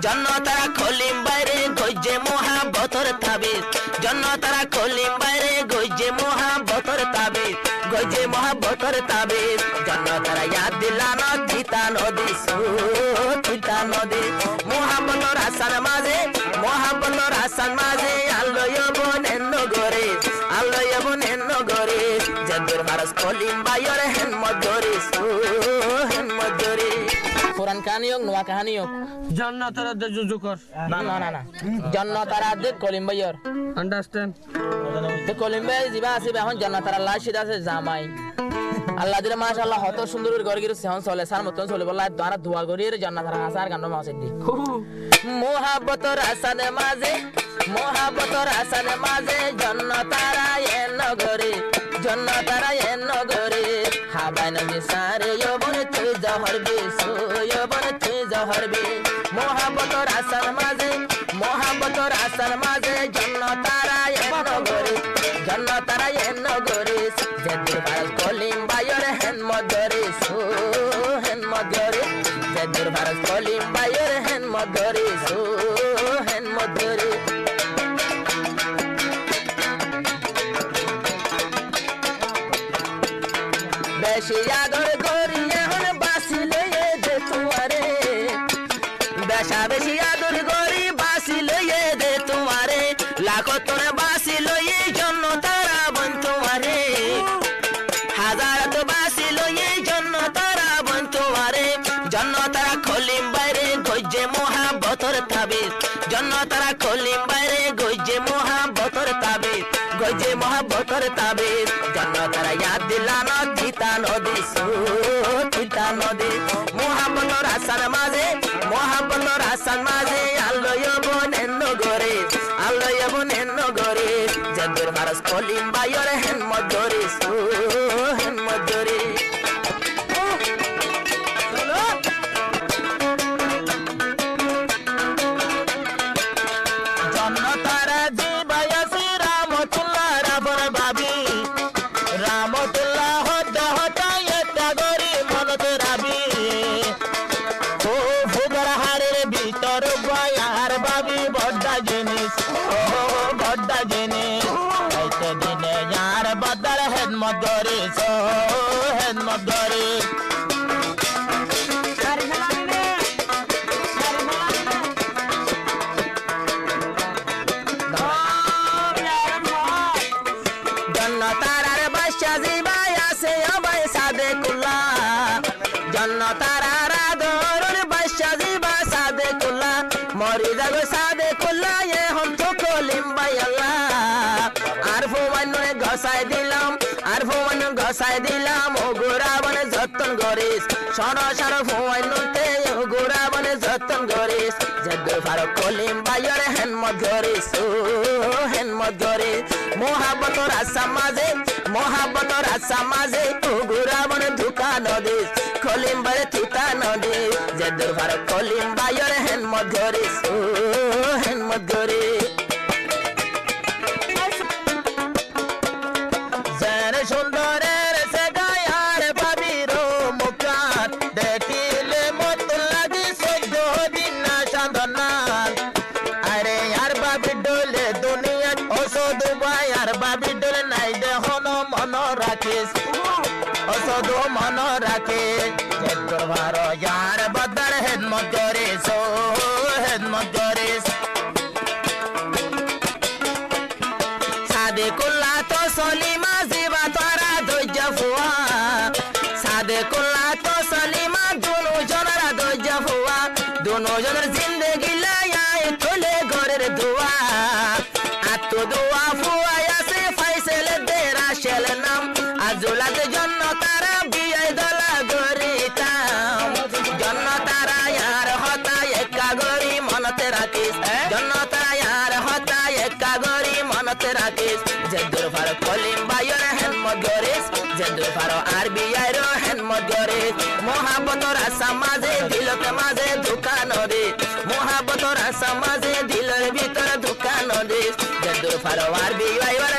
জন্য তারা খলিম বাইরে গজ্জে মহাব্বতর তাবিজ জন্য তারা খলিম বাইরে গজ্জে মহাব্বতর তাবিজ গজ্জে মহাব্বতর তাবিজ জন্য তারা ইয়াদ দিলান তিতা নদী তিতা নদী মহাব্বতর হাসান মাঝে মহাব্বতর হাসান মাঝে আল্লয় বনেন নগরে আল্লয় বনেন নগরে জদুর মারস খলিম বাইর হেন মদরে হেন মদরে পুরান কাহিনী হোক নোয়া কাহিনী হোক জান্নাতের দে জুজুকর না না না না জান্নাতার আদে কলিম ভাইয়র আন্ডারস্ট্যান্ড তো কলিম ভাই জিবা আছে এখন জান্নাতার আল্লাহ সিদা আছে জামাই আল্লাহ দিলে মাশাআল্লাহ হত সুন্দর করে গিরে সেহন চলে সার মতন চলে বলা দ্বারা দোয়া করিয়ে জান্নাতার হাসার গান্ড মাসে দি মোহাব্বতর হাসান মাঝে মোহাব্বতর হাসান মাঝে জান্নাতারা এন নগরে জান্নাতারা এন নগরে হাবাই নবী সারে ইবনে তুই জহরবি ইবনে তুই জহরবি মোহাব্বতর হাসান মাঝে মোহাব্বতর হাসান মাঝে জান্নাতারা এন নগরে জান্নাতারা এন নগরে জেদুর ভারত কলিম বাইর হেন মদরে হেন মদরে জেদুর ভারত কলিম বাইর হেন মদরে হেন মদরে বেশি আদর করি এখন বাসিলে দে তোমারে বেশা বেশি আদর করি বাসিলে দে তোমারে লাখো তোরে বাসিল এই জন্য তারা বন তোমারে হাজার তো বাসিল এই জন্য তারা বন তোমারে জন্য তারা খলিম বাইরে গজ্জে মহাব্বতর তাবিজ জন্য তারা খলিম বাইরে গজ্জে মহাব্বতর তাবিজ গজ্জে মহাব্বতর তাবিজ জন্য তারা ইয়াদ দিলান তিতা নদী তিতা নদী মহাব্বতর হাসান মাঝে মহাব্বতর হাসান মাঝে আল্লয় বনেন নগরে আল্লয় বনেন নগরে জদুর মারস কলিম বাইর হেন মদরে হেন মদরে জন্য তারা জীবায়াসি রামতুল্লাহ রাবণ ভাবি রামতুল্লাহ হতাই একটা গরি মনত রাবি ও ভুগর হাড়ের ভিতর বয়ার ভাবি বড্ডা জিনিস ও বড্ডা জিনিস আইতে দিনে যার বদল হেন মদরে হেন মদরে মরি যাগো সাদে কুল্লা এ হম তো কলিম ভাই আল্লাহ আর ভুবনে ঘষাই দিলাম আর ভুবনে ঘষাই দিলাম ও গোরা বনে যতন করিস সর সর ভুবনতে ও গোরা বনে যতন করিস জদ ফারুক কলিম ভাইয়ের হেন মত করিস ও হেন মত করিস মোহাব্বতর আসাম মাঝে মোহাব্বতর আসাম মাঝে ও গোরা বনে ধোকা নদিস কলিম ভাই তিতা নদী জদ ফারুক কলিম ভাইয়ের হেন মত করিস ও হেন মত করিস সুন্দরের সে গায়ার বাবির মুখাত দেখিলে মত লাগি সহ্য দিন না সাধনার আরে আর বাবি ডোলে দুনিয়াত ওষুধ ভাই আর বাবি ডোলে নাই দেহন মন রাখিস ওষুধ মন রাখিস তোর ভারো যার বদল হেদমত করিস ও হেদমত করিস সাদে কুল্লা তো সলিমা জিবা তোরা ধৈর্য ফুয়া সাদে কুল্লা তো সলিমা দুনো জনের ধৈর্য ফুয়া দুনো জনের জিন্দগি লায় তোলে ঘরের ধোয়া আত্ম দোয়া ফুয়া আছে ফাইসেল দে রাশেল নাম আজুলাতে জন্য তারা বিয়ে দলা গরিতাম জন্য তারা ইয়ার হতা একা গরি মনতে রাখিস জন্য তারা ইয়ার হতা একা গরি মনতে রাখিস জদুর ফারো কলিম ভাইয়ের হেন মত করিস জদুর ফারো আরবি আইর হেন মত করিস মোহাব্বতর আসাম মাঝে দিলকে মাঝে ধোকা নদিস মোহাব্বতর আসাম মাঝে দিলের ভিতরে ধোকা নদিস জদুর ফারো আরবি আইর